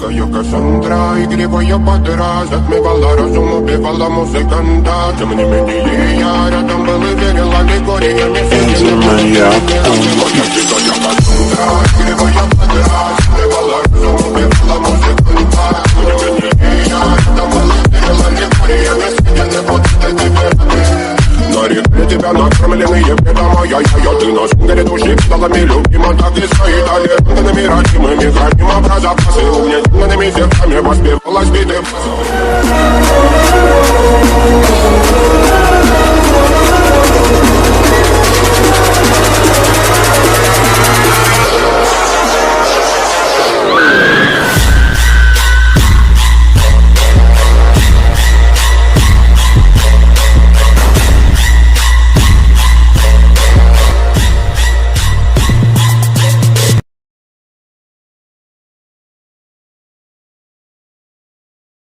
Дикая Кассандра, игривая подра, затмевала разум, убивала музыканта. Тем не менее я рядом был и верил аллегориями. Дикая Кассандра, игривая подра, затмевала разум, убивала музыканта. Тем не менее я рядом был и верил аллегориями. Съедены вот эти на реке тебя накормленные беда моя. Ты на сунгере души педалами любима, так и стоит аллергенными родимыми. Храним образа пасы угнетенными сердцами, воспевалась биты.